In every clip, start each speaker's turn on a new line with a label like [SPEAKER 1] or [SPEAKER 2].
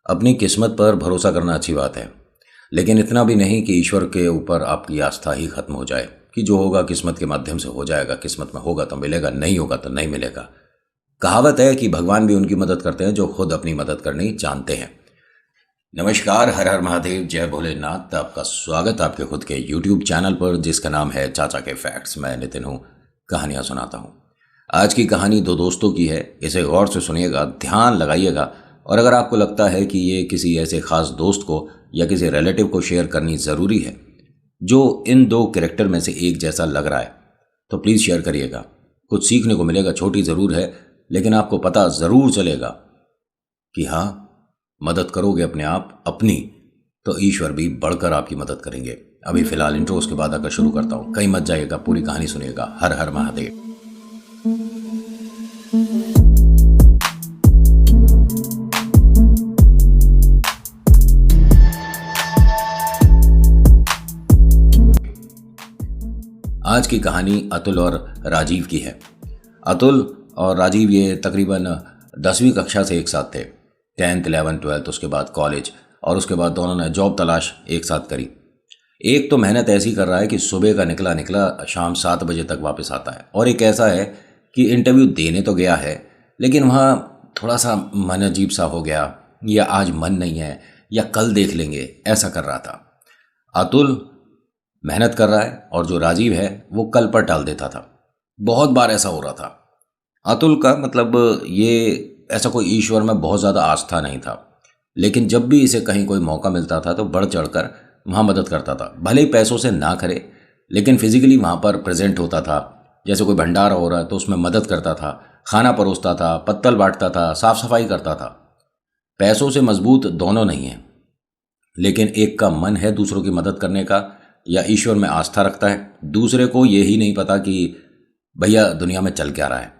[SPEAKER 1] अपनी किस्मत पर भरोसा करना अच्छी बात है, लेकिन इतना भी नहीं कि ईश्वर के ऊपर आपकी आस्था ही खत्म हो जाए कि जो होगा किस्मत के माध्यम से हो जाएगा, किस्मत में होगा तो मिलेगा, नहीं होगा तो नहीं मिलेगा। कहावत है कि भगवान भी उनकी मदद करते हैं जो खुद अपनी मदद करनी जानते हैं। नमस्कार, हर हर महादेव, जय भोलेनाथ। आपका स्वागत आपके खुद के यूट्यूब चैनल पर जिसका नाम है चाचा के फैक्ट्स। मैं नितिन हूँ, कहानियाँ सुनाता हूँ। आज की कहानी दो दोस्तों की है। इसे गौर से सुनिएगा, ध्यान लगाइएगा, और अगर आपको लगता है कि ये किसी ऐसे खास दोस्त को या किसी रिलेटिव को शेयर करनी ज़रूरी है जो इन दो कैरेक्टर में से एक जैसा लग रहा है, तो प्लीज़ शेयर करिएगा। कुछ सीखने को मिलेगा, छोटी ज़रूर है, लेकिन आपको पता ज़रूर चलेगा कि हाँ, मदद करोगे अपने आप अपनी, तो ईश्वर भी बढ़कर आपकी मदद करेंगे। अभी फ़िलहाल इंट्रो, उसके बाद आकर शुरू करता हूँ। कहीं मत जाइएगा, पूरी कहानी सुनिएगा। हर हर महादेव। आज की कहानी अतुल और राजीव की है। अतुल और राजीव ये तकरीबन 10वीं कक्षा से एक साथ थे। 10th 11th 12th, उसके बाद कॉलेज, और उसके बाद दोनों ने जॉब तलाश एक साथ करी। एक तो मेहनत ऐसी कर रहा है कि सुबह का निकला निकला शाम 7 बजे तक वापस आता है, और एक ऐसा है कि इंटरव्यू देने तो गया है लेकिन वहाँ थोड़ा सा मन अजीब सा हो गया, या आज मन नहीं है, या कल देख लेंगे, ऐसा कर रहा था। अतुल मेहनत कर रहा है और जो राजीव है वो कल पर टाल देता था। बहुत बार ऐसा हो रहा था। अतुल का मतलब ये ऐसा कोई ईश्वर में बहुत ज़्यादा आस्था नहीं था, लेकिन जब भी इसे कहीं कोई मौका मिलता था तो बढ़ चढ़कर वहाँ मदद करता था। भले ही पैसों से ना करे, लेकिन फिजिकली वहाँ पर प्रेजेंट होता था। जैसे कोई भंडारा हो रहा है तो उसमें मदद करता था, खाना परोसता था, पत्तल बांटता था, साफ सफाई करता था। पैसों से मजबूत दोनों नहीं हैं, लेकिन एक का मन है दूसरों की मदद करने का, या ईश्वर में आस्था रखता है। दूसरे को यही नहीं पता कि भैया दुनिया में चल क्या रहा है।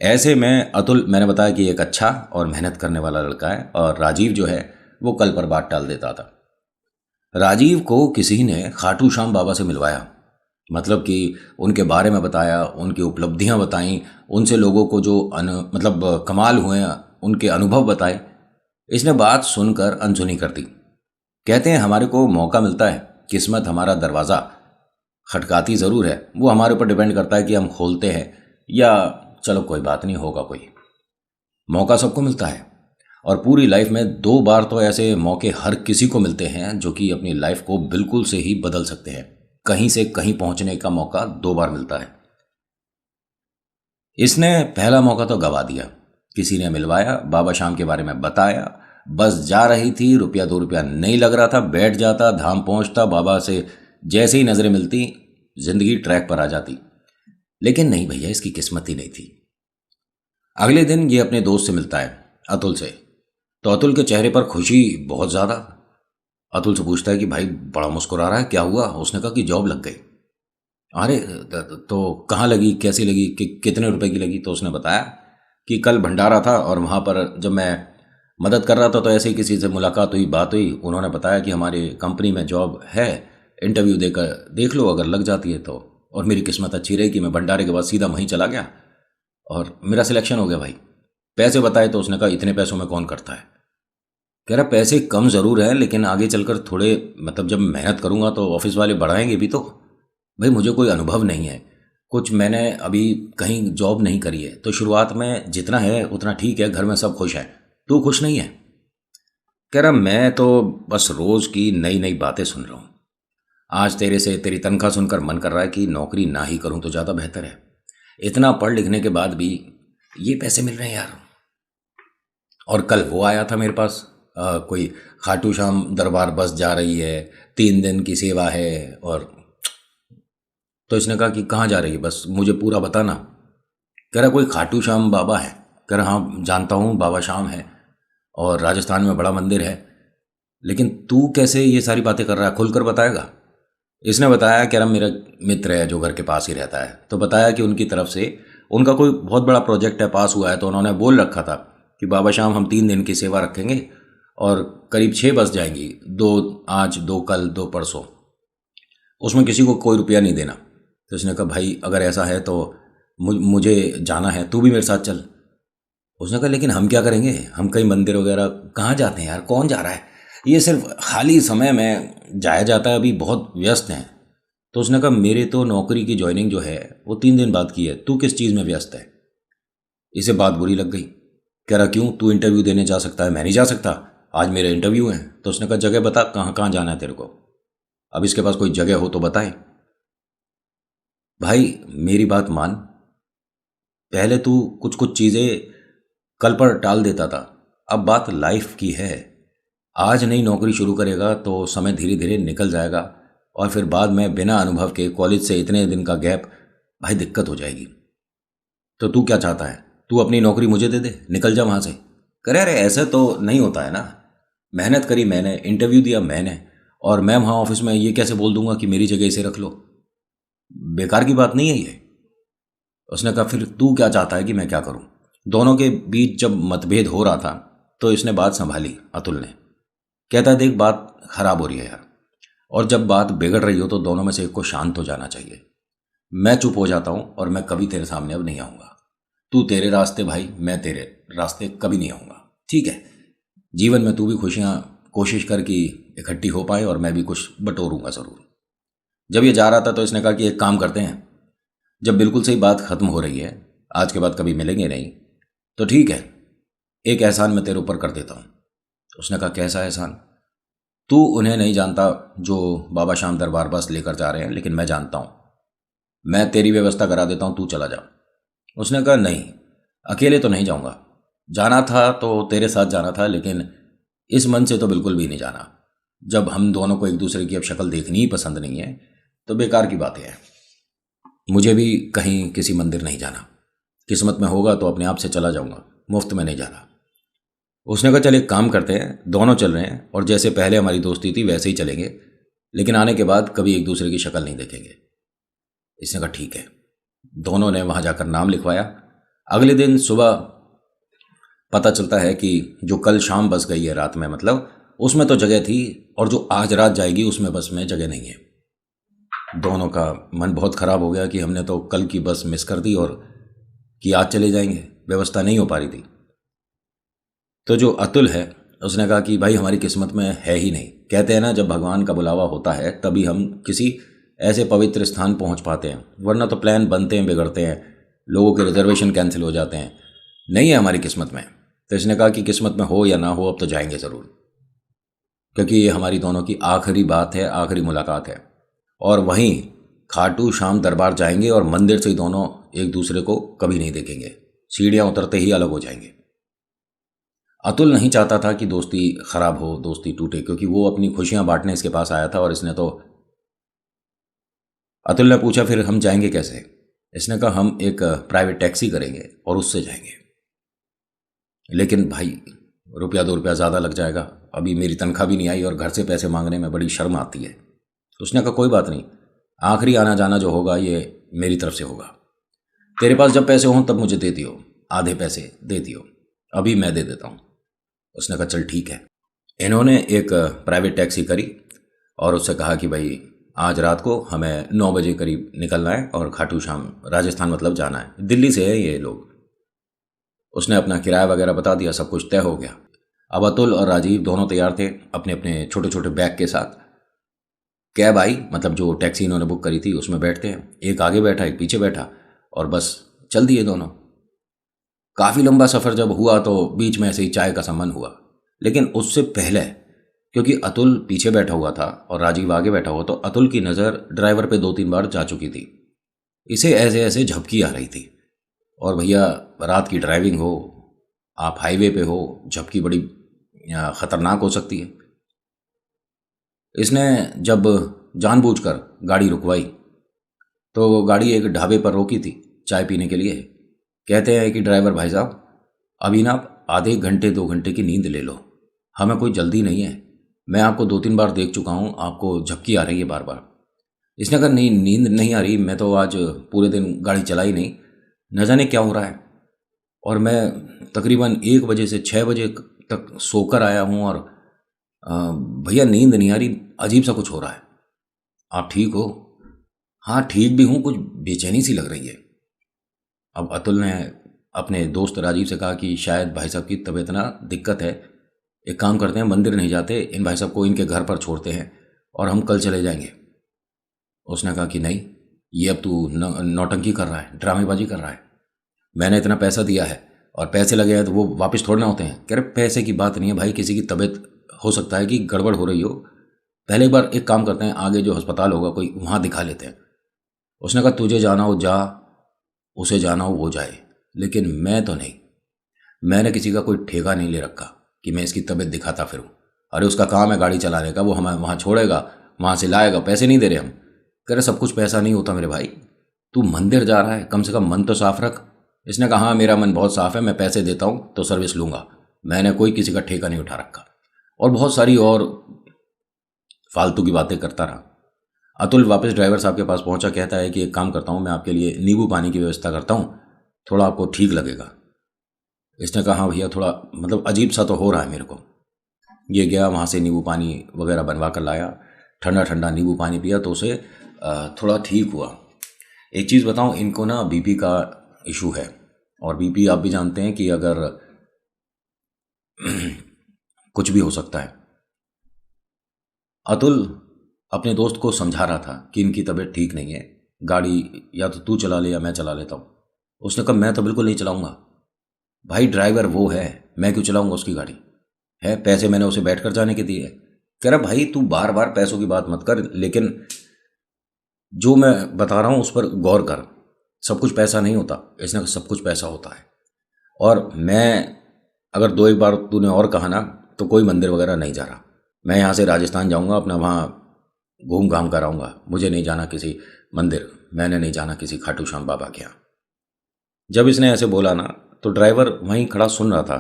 [SPEAKER 1] ऐसे में अतुल, मैंने बताया कि एक अच्छा और मेहनत करने वाला लड़का है, और राजीव जो है वो कल पर बात टाल देता था। राजीव को किसी ने खाटू श्याम बाबा से मिलवाया, मतलब कि उनके बारे में बताया, उनकी उपलब्धियां बताई, उनसे लोगों को जो मतलब कमाल हुए उनके अनुभव बताए। इसने बात सुनकर अनसुनी कर दी। कहते हैं हमारे को मौका मिलता है, किस्मत हमारा दरवाज़ा खटकाती ज़रूर है, वो हमारे ऊपर डिपेंड करता है कि हम खोलते हैं या चलो कोई बात नहीं, होगा कोई। मौका सबको मिलता है, और पूरी लाइफ में 2 बार तो ऐसे मौके हर किसी को मिलते हैं जो कि अपनी लाइफ को बिल्कुल से ही बदल सकते हैं। कहीं से कहीं पहुंचने का मौका 2 बार मिलता है। इसने पहला मौका तो गवा दिया। किसी ने मिलवाया, बाबा श्याम के बारे में बताया, बस जा रही थी, रुपया 2 रुपया नहीं लग रहा था, बैठ जाता, धाम पहुंचता, बाबा से जैसे ही नजरें मिलती जिंदगी ट्रैक पर आ जाती। लेकिन नहीं भैया, इसकी किस्मत ही नहीं थी। अगले दिन ये अपने दोस्त से मिलता है, अतुल से। तो अतुल के चेहरे पर खुशी बहुत ज़्यादा। अतुल से पूछता है कि भाई बड़ा मुस्कुरा रहा है, क्या हुआ? उसने कहा कि जॉब लग गई। अरे तो कहाँ लगी, कैसी लगी, कितने रुपए की लगी? तो उसने बताया कि कल भंडारा था और वहाँ पर जब मैं मदद कर रहा था तो ऐसे ही किसी से मुलाकात हुई, बात हुई। उन्होंने बताया कि हमारी कंपनी में जॉब है, इंटरव्यू देकर देख लो, अगर लग जाती है तो। और मेरी किस्मत अच्छी रही कि मैं भंडारे के बाद सीधा वहीं चला गया और मेरा सिलेक्शन हो गया भाई। पैसे बताए तो उसने कहा इतने पैसों में कौन करता है। कह रहा पैसे कम ज़रूर है, लेकिन आगे चलकर थोड़े, मतलब जब मेहनत करूँगा तो ऑफिस वाले बढ़ाएंगे भी तो। भाई मुझे कोई अनुभव नहीं है, कुछ मैंने अभी कहीं जॉब नहीं करी है, तो शुरुआत में जितना है उतना ठीक है, घर में सब खुश हैं, तू खुश नहीं है? कह रहा मैं तो बस रोज़ की नई नई बातें सुन रहा हूँ। आज तेरे से तेरी तनख्वाह सुनकर मन कर रहा है कि नौकरी ना ही करूँ तो ज़्यादा बेहतर है। इतना पढ़ लिखने के बाद भी ये पैसे मिल रहे हैं यार। और कल वो आया था मेरे पास, कोई खाटू श्याम दरबार बस जा रही है, 3 दिन की सेवा है। और तो इसने कहा कि कहाँ जा रही है बस, मुझे पूरा बताना। कह रहा कोई खाटू श्याम बाबा है। कह रहा हाँ जानता हूँ, बाबा श्याम है और राजस्थान में बड़ा मंदिर है, लेकिन तू कैसे ये सारी बातें कर रहा है, खुलकर बताएगा? इसने बताया, कह रहा मेरा मित्र है जो घर के पास ही रहता है। तो बताया कि उनकी तरफ से उनका कोई बहुत बड़ा प्रोजेक्ट है, पास हुआ है, तो उन्होंने बोल रखा था कि बाबा श्याम हम 3 दिन की सेवा रखेंगे और करीब 6 बस जाएंगी, 2 आज, 2 कल, 2 परसों। उसमें किसी को कोई रुपया नहीं देना। तो उसने कहा भाई अगर ऐसा है तो मुझे जाना है, तू भी मेरे साथ चल। उसने कहा लेकिन हम क्या करेंगे, हम कहीं मंदिर वगैरह कहाँ जाते हैं यार, कौन जा रहा है, ये सिर्फ खाली समय में जाया जाता है, अभी बहुत व्यस्त हैं। तो उसने कहा मेरे तो नौकरी की ज्वाइनिंग जो है वो 3 दिन बाद की है, तू किस चीज़ में व्यस्त है। इसे बात बुरी लग गई। कह रहा क्यों, तू इंटरव्यू देने जा सकता है, मैं नहीं जा सकता, आज मेरे इंटरव्यू है। तो उसने कहा जगह बता, कहाँ कहाँ जाना है तेरे को, अब इसके पास कोई जगह हो तो बताए। भाई मेरी बात मान, पहले तू कुछ कुछ चीज़ें कल पर टाल देता था, अब बात लाइफ की है। आज नई नौकरी शुरू करेगा तो समय धीरे धीरे निकल जाएगा, और फिर बाद में बिना अनुभव के कॉलेज से इतने दिन का गैप, भाई दिक्कत हो जाएगी। तो तू क्या चाहता है, तू अपनी नौकरी मुझे दे दे, निकल जा वहाँ से। करे अरे ऐसे तो नहीं होता है ना, मेहनत करी मैंने, इंटरव्यू दिया मैंने, और मैं वहाँ ऑफिस में ये कैसे बोल दूंगा कि मेरी जगह इसे रख लो, बेकार की बात नहीं है ये। उसने कहा फिर तू क्या चाहता है कि मैं क्या करूं। दोनों के बीच जब मतभेद हो रहा था तो इसने बात संभाली, अतुल ने। कहता है देख बात खराब हो रही है यार, और जब बात बिगड़ रही हो तो दोनों में से एक को शांत हो जाना चाहिए। मैं चुप हो जाता हूं और मैं कभी तेरे सामने अब नहीं आऊंगा, तू तेरे रास्ते भाई, मैं तेरे रास्ते कभी नहीं आऊंगा, ठीक है। जीवन में तू भी खुशियां कोशिश कर कि इकट्ठी हो पाए, और मैं भी कुछ बटोरूंगा ज़रूर। जब ये जा रहा था तो इसने कहा कि एक काम करते हैं, जब बिल्कुल सही बात खत्म हो रही है, आज के बाद कभी मिलेंगे नहीं, तो ठीक है, एक एहसान मैं तेरे ऊपर कर देता हूँ। उसने कहा कैसा एहसान। तू उन्हें नहीं जानता जो बाबा श्याम दरबार बस लेकर जा रहे हैं, लेकिन मैं जानता हूँ, मैं तेरी व्यवस्था करा देता हूँ, तू चला जा। उसने कहा नहीं, अकेले तो नहीं जाऊँगा, जाना था तो तेरे साथ जाना था, लेकिन इस मन से तो बिल्कुल भी नहीं जाना। जब हम दोनों को एक दूसरे की अब शक्ल देखनी ही पसंद नहीं है तो बेकार की बातें हैं। मुझे भी कहीं किसी मंदिर नहीं जाना, किस्मत में होगा तो अपने आप से चला जाऊंगा, मुफ्त में नहीं जाना। उसने कहा चल एक काम करते हैं, दोनों चल रहे हैं और जैसे पहले हमारी दोस्ती थी वैसे ही चलेंगे, लेकिन आने के बाद कभी एक दूसरे की शक्ल नहीं देखेंगे। इसने कहा ठीक है। दोनों ने वहां जाकर नाम लिखवाया। अगले दिन सुबह पता चलता है कि जो कल शाम बस गई है रात में, मतलब उसमें तो जगह थी, और जो आज रात जाएगी उसमें बस में जगह नहीं है। दोनों का मन बहुत ख़राब हो गया कि हमने तो कल की बस मिस कर दी और कि आज चले जाएंगे, व्यवस्था नहीं हो पा रही थी। तो जो अतुल है उसने कहा कि भाई हमारी किस्मत में है ही नहीं, कहते हैं ना जब भगवान का बुलावा होता है तभी हम किसी ऐसे पवित्र स्थान पहुंच पाते हैं, वरना तो प्लान बनते हैं, बिगड़ते हैं, लोगों के रिजर्वेशन कैंसिल हो जाते हैं। नहीं है हमारी किस्मत में। तो इसने कहा कि किस्मत में हो या ना हो अब तो जाएंगे ज़रूर, क्योंकि ये हमारी दोनों की आखिरी बात है, आखिरी मुलाकात है। और वहीं खाटू श्याम दरबार जाएंगे और मंदिर से ही दोनों एक दूसरे को कभी नहीं देखेंगे, सीढ़ियाँ उतरते ही अलग हो जाएंगे। अतुल नहीं चाहता था कि दोस्ती खराब हो, दोस्ती टूटे, क्योंकि वो अपनी खुशियां बांटने इसके पास आया था, और इसने तो। अतुल ने पूछा फिर हम जाएंगे कैसे। इसने कहा हम एक प्राइवेट टैक्सी करेंगे और उससे जाएंगे, लेकिन भाई ₹1-2 ज़्यादा लग जाएगा, अभी मेरी तनख्वाह भी नहीं आई और घर से पैसे मांगने में बड़ी शर्म आती है। उसने कहा कोई बात नहीं, आखिरी आना जाना जो होगा ये मेरी तरफ से होगा, तेरे पास जब पैसे हों तब मुझे दे दियो, आधे पैसे दे दियो, अभी मैं दे देता हूँ। उसने कहा चल ठीक है। इन्होंने एक प्राइवेट टैक्सी करी और उससे कहा कि भाई आज रात को हमें 9 बजे करीब निकलना है और खाटू श्याम राजस्थान मतलब जाना है, दिल्ली से है ये लोग। उसने अपना किराया वगैरह बता दिया, सब कुछ तय हो गया। अब अतुल और राजीव दोनों तैयार थे अपने अपने छोटे छोटे बैग के साथ। कैब आई, मतलब जो टैक्सी इन्होंने बुक करी थी उसमें बैठते हैं, एक आगे बैठा एक पीछे बैठा, और बस चल दिए दोनों। काफ़ी लंबा सफ़र जब हुआ तो बीच में ऐसे ही चाय का संबंध हुआ, लेकिन उससे पहले क्योंकि अतुल पीछे बैठा हुआ था और राजीव आगे बैठा हुआ, तो अतुल की नज़र ड्राइवर पे 2-3 बार जा चुकी थी। इसे ऐसे ऐसे झपकी आ रही थी, और भैया रात की ड्राइविंग हो, आप हाईवे पे हो, झपकी बड़ी ख़तरनाक हो सकती है। इसने जब जानबूझकर गाड़ी रुकवाई तो गाड़ी एक ढाबे पर रोकी थी चाय पीने के लिए। कहते हैं कि ड्राइवर भाई साहब अभी ना आप आधे घंटे 2 घंटे की नींद ले लो, हमें कोई जल्दी नहीं है, मैं आपको 2-3 बार देख चुका हूँ, आपको झपकी आ रही है बार बार। इसने कहा नहीं नींद नहीं आ रही, मैं तो आज पूरे दिन गाड़ी चलाई नहीं, न जाने क्या हो रहा है, और मैं तकरीबन 1 बजे से 6 बजे तक सोकर आया हूँ, और भैया नींद नहीं आ रही, अजीब सा कुछ हो रहा है, आप ठीक हो। हाँ ठीक भी हूँ, कुछ बेचैनी सी लग रही है। अब अतुल ने अपने दोस्त राजीव से कहा कि शायद भाई साहब की तबीयत ना दिक्कत है, एक काम करते हैं, मंदिर नहीं जाते, इन भाई साहब को इनके घर पर छोड़ते हैं और हम कल चले जाएंगे। उसने कहा कि नहीं, ये अब तू नौटंकी कर रहा है, ड्रामेबाजी कर रहा है, मैंने इतना पैसा दिया है और पैसे लगे हैं तो वो वापस थोड़ना होते हैं। कह रहे पैसे की बात नहीं है भाई, किसी की तबीयत हो सकता है कि गड़बड़ हो रही हो, पहले एक बार एक काम करते हैं, आगे जो अस्पताल होगा कोई वहाँ दिखा लेते हैं। उसने कहा तुझे जाना हो जा, उसे जाना हो वो जाए, लेकिन मैं तो नहीं, मैंने किसी का कोई ठेका नहीं ले रखा कि मैं इसकी तबीयत दिखाता फिरूँ। अरे उसका काम है गाड़ी चलाने का, वो हमें वहाँ छोड़ेगा, वहाँ से लाएगा, पैसे नहीं दे रहे हम। कह रहे सब कुछ पैसा नहीं होता मेरे भाई, तू मंदिर जा रहा है, कम से कम मन तो साफ रख। इसने कहा हाँ मेरा मन बहुत साफ है, मैं पैसे देता हूँ तो सर्विस लूँगा, मैंने कोई किसी का ठेका नहीं उठा रखा। और बहुत सारी और फालतू की बातें करता रहा। अतुल वापस ड्राइवर साहब के पास पहुंचा, कहता है कि एक काम करता हूँ, मैं आपके लिए नींबू पानी की व्यवस्था करता हूँ, थोड़ा आपको ठीक लगेगा। इसने कहा हाँ भैया, थोड़ा मतलब अजीब सा तो हो रहा है मेरे को। ये गया वहाँ से नींबू पानी वगैरह बनवा कर लाया, ठंडा ठंडा नींबू पानी पिया तो उसे थोड़ा ठीक हुआ। एक चीज़ बताऊँ, इनको ना बीपी का इशू है, और बीपी आप भी जानते हैं कि अगर कुछ भी हो सकता है। अतुल अपने दोस्त को समझा रहा था कि इनकी तबीयत ठीक नहीं है, गाड़ी या तो तू चला ले या मैं चला लेता हूँ। उसने कहा मैं तो बिल्कुल नहीं चलाऊंगा भाई, ड्राइवर वो है, मैं क्यों चलाऊंगा उसकी गाड़ी, है पैसे मैंने उसे बैठ कर जाने के दिए। कह रहा भाई तू बार बार पैसों की बात मत कर, लेकिन जो मैं बता रहा हूँ उस पर गौर कर, सब कुछ पैसा नहीं होता। इसने कहा सब कुछ पैसा होता है, और मैं अगर दो एक बार तूने और कहा ना तो कोई मंदिर वगैरह नहीं जा रहा, मैं यहाँ से राजस्थान जाऊँगा, अपना वहाँ घूम घाम कर आऊँगा, मुझे नहीं जाना किसी मंदिर, मैंने नहीं जाना किसी खाटू श्याम बाबा के यहाँ। जब इसने ऐसे बोला ना तो ड्राइवर वहीं खड़ा सुन रहा था।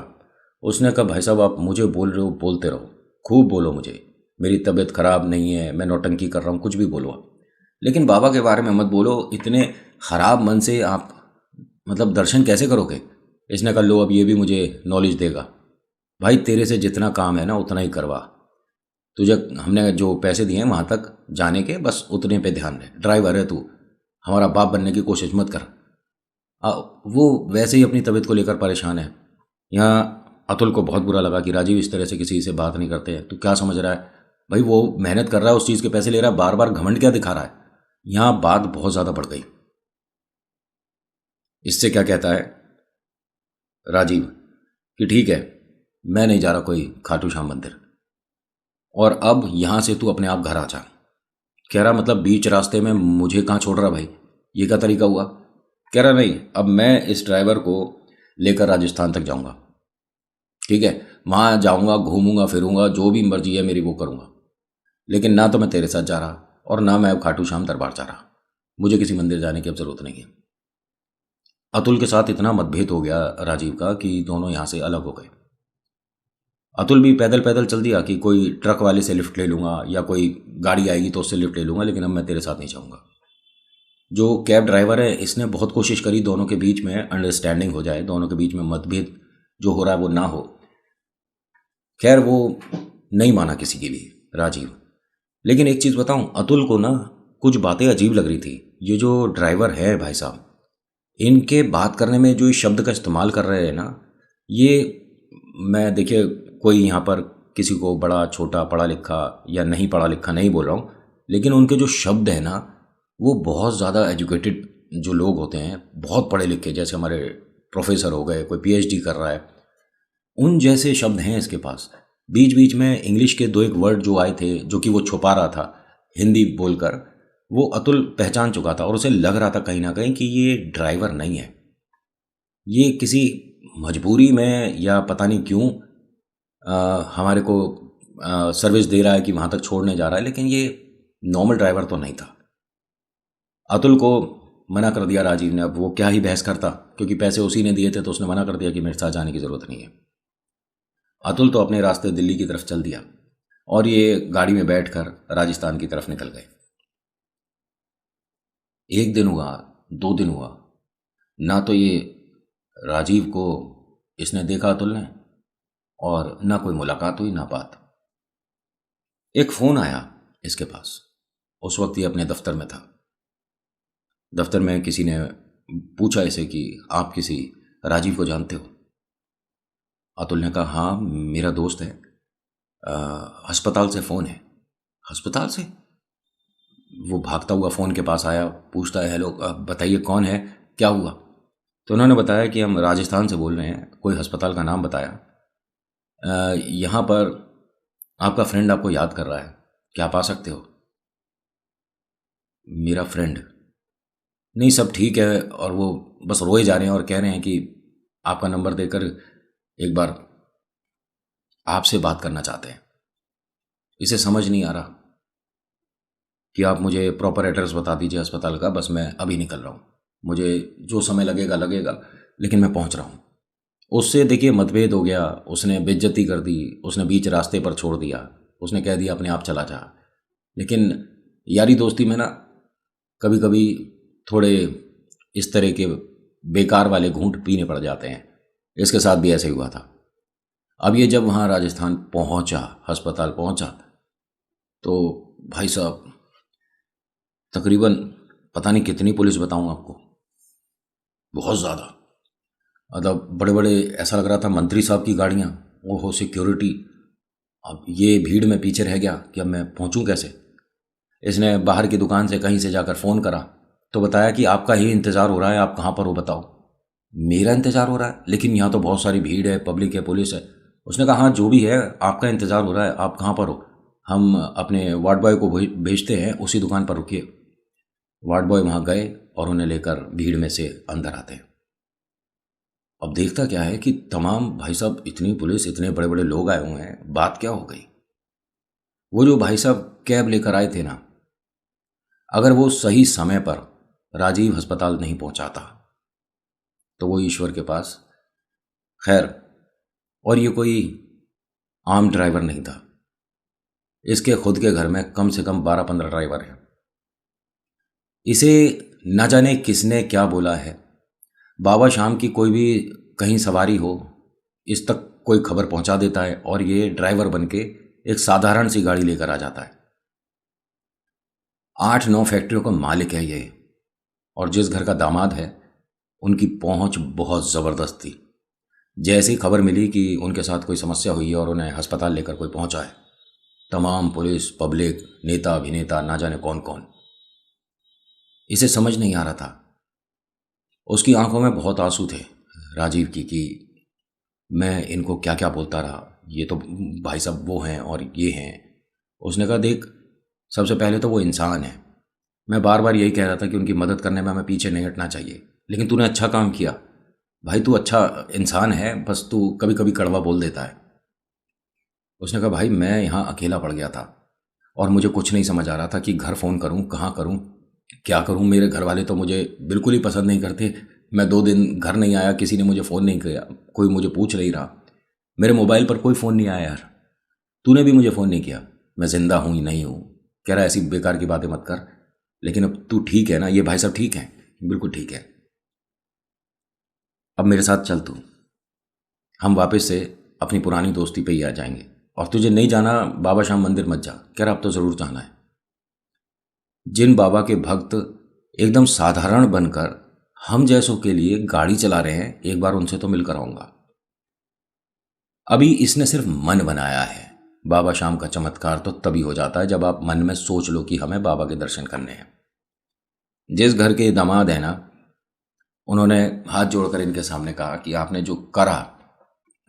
[SPEAKER 1] उसने कहा भाई साहब आप मुझे बोल रहे हो, बोलते रहो, खूब बोलो, मुझे मेरी तबीयत ख़राब नहीं है, मैं नौटंकी कर रहा हूँ, कुछ भी बोलो, लेकिन बाबा के बारे में मत बोलो, इतने ख़राब मन से आप मतलब दर्शन कैसे करोगे। इसने कहा लो अब ये भी मुझे नॉलेज देगा। भाई तेरे से जितना काम है ना उतना ही करवा, तुझे हमने जो पैसे दिए हैं वहाँ तक जाने के, बस उतने पे ध्यान दे, ड्राइवर है तू, हमारा बाप बनने की कोशिश मत कर। वो वैसे ही अपनी तबीयत को लेकर परेशान है। यहाँ अतुल को बहुत बुरा लगा कि राजीव इस तरह से किसी से बात नहीं करते हैं, तू क्या समझ रहा है भाई, वो मेहनत कर रहा है, उस चीज़ के पैसे ले रहा है, बार बार घमंड क्या दिखा रहा है। यहाँ बात बहुत ज़्यादा बढ़ गई। इससे क्या कहता है राजीव कि ठीक है, मैं नहीं जा रहा कोई खाटू श्याम मंदिर, और अब यहाँ से तू अपने आप घर आ जा। कह रहा मतलब बीच रास्ते में मुझे कहाँ छोड़ रहा भाई, ये क्या तरीका हुआ। कह रहा नहीं, अब मैं इस ड्राइवर को लेकर राजस्थान तक जाऊंगा, ठीक है, वहाँ जाऊंगा, घूमूंगा फिरूंगा, जो भी मर्जी है मेरी वो करूंगा, लेकिन ना तो मैं तेरे साथ जा रहा और ना मैं अब खाटू श्याम दरबार जा रहा, मुझे किसी मंदिर जाने की अब ज़रूरत नहीं है। अतुल के साथ इतना मतभेद हो गया राजीव का कि दोनों यहाँ से अलग हो गए। अतुल भी पैदल पैदल चल दिया कि कोई ट्रक वाले से लिफ्ट ले लूँगा या कोई गाड़ी आएगी तो उससे लिफ्ट ले लूँगा, लेकिन अब मैं तेरे साथ नहीं जाऊँगा। जो कैब ड्राइवर है इसने बहुत कोशिश करी दोनों के बीच में अंडरस्टैंडिंग हो जाए, दोनों के बीच में मतभेद जो हो रहा है वो ना हो। खैर वो नहीं माना किसी की भी राजीव। लेकिन एक चीज़ बताऊं, अतुल को ना कुछ बातें अजीब लग रही थी। ये जो ड्राइवर है भाई साहब, इनके बात करने में जो इस शब्द का इस्तेमाल कर रहे हैं ना, ये मैं देखिए कोई यहाँ पर किसी को बड़ा छोटा पढ़ा लिखा या नहीं पढ़ा लिखा नहीं बोल रहा हूँ, लेकिन उनके जो शब्द है ना वो बहुत ज़्यादा एजुकेटेड जो लोग होते हैं, बहुत पढ़े लिखे, जैसे हमारे प्रोफेसर हो गए, कोई पीएचडी कर रहा है, उन जैसे शब्द हैं इसके पास। बीच बीच में इंग्लिश के दो एक वर्ड जो आए थे जो कि वो छुपा रहा था हिंदी बोलकर, वो अतुल पहचान चुका था और उसे लग रहा था कहीं ना कहीं कि ये ड्राइवर नहीं है, ये किसी मजबूरी में या पता नहीं क्यों हमारे को सर्विस दे रहा है कि वहाँ तक छोड़ने जा रहा है, लेकिन ये नॉर्मल ड्राइवर तो नहीं था। अतुल को मना कर दिया राजीव ने, अब वो क्या ही बहस करता, क्योंकि पैसे उसी ने दिए थे तो उसने मना कर दिया कि मेरे साथ जाने की ज़रूरत नहीं है। अतुल तो अपने रास्ते दिल्ली की तरफ चल दिया और ये गाड़ी में बैठकर राजस्थान की तरफ निकल गए। एक दिन हुआ, 2 दिन हुआ, ना तो ये राजीव को इसने देखा अतुल ने, और ना कोई मुलाकात हुई ना बात। एक फ़ोन आया इसके पास, उस वक्त ये अपने दफ्तर में था। दफ्तर में किसी ने पूछा इसे कि आप किसी राजीव को जानते हो? अतुल ने कहा, हाँ मेरा दोस्त है। अस्पताल से फ़ोन है। अस्पताल से? वो भागता हुआ फ़ोन के पास आया, पूछता है, हेलो बताइए कौन है, क्या हुआ? तो उन्होंने बताया कि हम राजस्थान से बोल रहे हैं, कोई अस्पताल का नाम बताया। यहाँ पर आपका फ्रेंड आपको याद कर रहा है, क्या आप आ सकते हो? मेरा फ्रेंड? नहीं सब ठीक है, और वो बस रोए जा रहे हैं और कह रहे हैं कि आपका नंबर देकर एक बार आपसे बात करना चाहते हैं। इसे समझ नहीं आ रहा कि आप मुझे प्रॉपर एड्रेस बता दीजिए अस्पताल का, बस मैं अभी निकल रहा हूँ, मुझे जो समय लगेगा लगेगा, लेकिन मैं पहुँच रहा हूँ। उससे देखिए मतभेद हो गया, उसने बेइज्जती कर दी, उसने बीच रास्ते पर छोड़ दिया, उसने कह दिया अपने आप चला जा। लेकिन यारी दोस्ती में ना कभी कभी थोड़े इस तरह के बेकार वाले घूंट पीने पड़ जाते हैं। इसके साथ भी ऐसे ही हुआ था। अब ये जब वहाँ राजस्थान पहुँचा, अस्पताल पहुँचा, तो भाई साहब तकरीबन पता नहीं कितनी पुलिस बताऊँ आपको, बहुत ज़्यादा। मतलब बड़े बड़े, ऐसा लग रहा था मंत्री साहब की गाड़ियाँ, ओहो सिक्योरिटी। अब ये भीड़ में पीछे रह गया कि अब मैं पहुँचूँ कैसे। इसने बाहर की दुकान से कहीं से जाकर फ़ोन करा तो बताया कि आपका ही इंतज़ार हो रहा है, आप कहाँ पर हो बताओ। मेरा इंतज़ार हो रहा है, लेकिन यहाँ तो बहुत सारी भीड़ है, पब्लिक है, पुलिस है। उसने कहा, हाँ जो भी है आपका इंतज़ार हो रहा है, आप कहाँ पर हो, हम अपने वार्ड बॉय को भेजते हैं, उसी दुकान पर रुकिए। वार्ड बॉय वहाँ गए और उन्हें लेकर भीड़ में से अंदर आते हैं। अब देखता क्या है कि तमाम भाई साहब, इतनी पुलिस, इतने बड़े बड़े लोग आए हुए हैं, बात क्या हो गई। वो जो भाई साहब कैब लेकर आए थे ना, अगर वो सही समय पर राजीव अस्पताल नहीं पहुंचाता तो वो ईश्वर के पास, खैर, और ये कोई आम ड्राइवर नहीं था, इसके खुद के घर में कम से कम 12-15 ड्राइवर हैं। इसे न जाने किसने क्या बोला है, बाबा शाम की कोई भी कहीं सवारी हो, इस तक कोई खबर पहुंचा देता है और ये ड्राइवर बन के एक साधारण सी गाड़ी लेकर आ जाता है। 8-9 फैक्ट्रियों का मालिक है ये, और जिस घर का दामाद है उनकी पहुंच बहुत ज़बरदस्त थी। जैसी खबर मिली कि उनके साथ कोई समस्या हुई है और उन्हें अस्पताल लेकर कोई पहुंचा है, तमाम पुलिस, पब्लिक, नेता अभिनेता, ना जाने कौन कौन। इसे समझ नहीं आ रहा था। उसकी आंखों में बहुत आंसू थे राजीव की, कि मैं इनको क्या क्या बोलता रहा, ये तो भाई साहब वो हैं और ये हैं। उसने कहा, देख सबसे पहले तो वो इंसान है, मैं बार बार यही कह रहा था कि उनकी मदद करने में हमें पीछे नहीं हटना चाहिए, लेकिन तूने अच्छा काम किया भाई, तू अच्छा इंसान है, बस तू कभी कभी कड़वा बोल देता है। उसने कहा, भाई मैं यहाँ अकेला पड़ गया था और मुझे कुछ नहीं समझ आ रहा था कि घर फ़ोन करूँ, कहाँ करूँ, क्या करूँ। मेरे घर वाले तो मुझे बिल्कुल ही पसंद नहीं करते, मैं 2 दिन घर नहीं आया, किसी ने मुझे फ़ोन नहीं किया, कोई मुझे पूछ नहीं रहा, मेरे मोबाइल पर कोई फ़ोन नहीं आया यार, तूने भी मुझे फ़ोन नहीं किया, मैं ज़िंदा हूँ ही नहीं हूँ। कह रहा ऐसी बेकार की बातें मत कर, लेकिन अब तू ठीक है ना, ये भाई साहब ठीक है, बिल्कुल ठीक है, अब मेरे साथ चल तू, हम वापस से अपनी पुरानी दोस्ती पे ही आ जाएंगे, और तुझे नहीं जाना बाबा श्याम मंदिर मत जा। कह रहा अब तो ज़रूर जाना है। जिन बाबा के भक्त एकदम साधारण बनकर हम जैसों के लिए गाड़ी चला रहे हैं, एक बार उनसे तो मिलकर आऊंगा। अभी इसने सिर्फ मन बनाया है। बाबा श्याम का चमत्कार तो तभी हो जाता है जब आप मन में सोच लो कि हमें बाबा के दर्शन करने हैं। जिस घर के दामाद है ना, उन्होंने हाथ जोड़कर इनके सामने कहा कि आपने जो करा,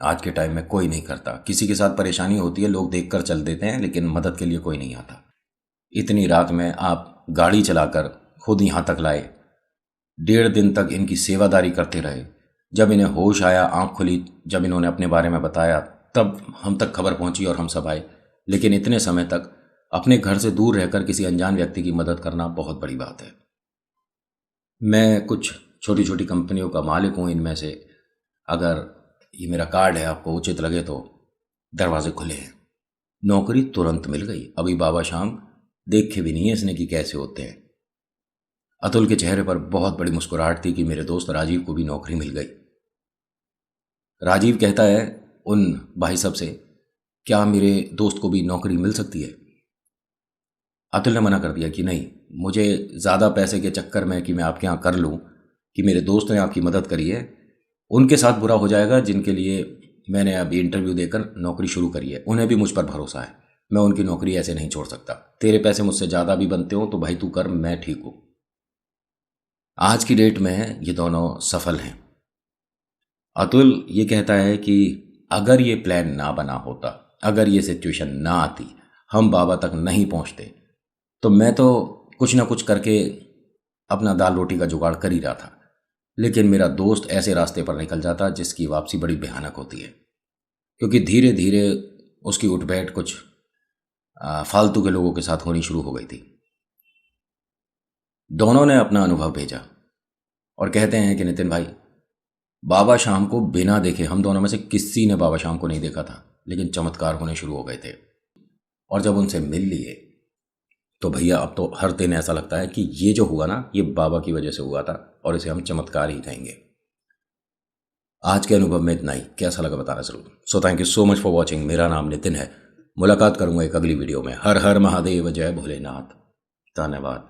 [SPEAKER 1] आज के टाइम में कोई नहीं करता। किसी के साथ परेशानी होती है, लोग देखकर चल देते हैं, लेकिन मदद के लिए कोई नहीं आता। इतनी रात में आप गाड़ी चलाकर खुद यहाँ तक लाए, 1.5 दिन तक इनकी सेवादारी करते रहे। जब इन्हें होश आया, आंख खुली, जब इन्होंने अपने बारे में बताया, तब हम तक खबर पहुंची और हम सब आए। लेकिन इतने समय तक अपने घर से दूर रहकर किसी अनजान व्यक्ति की मदद करना बहुत बड़ी बात है। मैं कुछ छोटी छोटी कंपनियों का मालिक हूँ, इनमें से अगर ये मेरा कार्ड है, आपको उचित लगे तो दरवाजे खुले हैं। नौकरी तुरंत मिल गई। अभी बाबा शाम देखे भी नहीं है इसने कि कैसे होते हैं। अतुल के चेहरे पर बहुत बड़ी मुस्कुराहट थी कि मेरे दोस्त राजीव को भी नौकरी मिल गई। राजीव कहता है उन भाई साहब से, क्या मेरे दोस्त को भी नौकरी मिल सकती है? अतुल ने मना कर दिया कि नहीं, मुझे ज़्यादा पैसे के चक्कर में कि मैं आपके यहाँ कर लूँ, कि मेरे दोस्त ने आपकी मदद करी है, उनके साथ बुरा हो जाएगा जिनके लिए मैंने अभी इंटरव्यू देकर नौकरी शुरू करी है। उन्हें भी मुझ पर भरोसा है, मैं उनकी नौकरी ऐसे नहीं छोड़ सकता। तेरे पैसे मुझसे ज़्यादा भी बनते हो तो भाई तू कर, मैं ठीक हूँ। आज की डेट में ये दोनों सफल हैं। अतुल ये कहता है कि अगर ये प्लान ना बना होता, अगर ये सिचुएशन ना आती, हम बाबा तक नहीं पहुंचते, तो मैं तो कुछ ना कुछ करके अपना दाल रोटी का जुगाड़ कर ही रहा था। लेकिन मेरा दोस्त ऐसे रास्ते पर निकल जाता जिसकी वापसी बड़ी भयानक होती है, क्योंकि धीरे धीरे उसकी उठ बैठ कुछ फालतू के लोगों के साथ होनी शुरू हो गई थी। दोनों ने अपना अनुभव भेजा और कहते हैं कि नितिन भाई, बाबा शाम को बिना देखे हम दोनों में से किसी ने बाबा शाम को नहीं देखा था, लेकिन चमत्कार होने शुरू हो गए थे। और जब उनसे मिल लिए तो भैया अब तो हर दिन ऐसा लगता है कि ये जो हुआ ना, ये बाबा की वजह से हुआ था और इसे हम चमत्कार ही कहेंगे। आज के अनुभव में इतना ही। कैसा लगा बताना जरूर। So thank you so much for watching. मेरा नाम नितिन है। मुलाकात करूंगा एक अगली वीडियो में। हर हर महादेव, जय भोलेनाथ। धन्यवाद।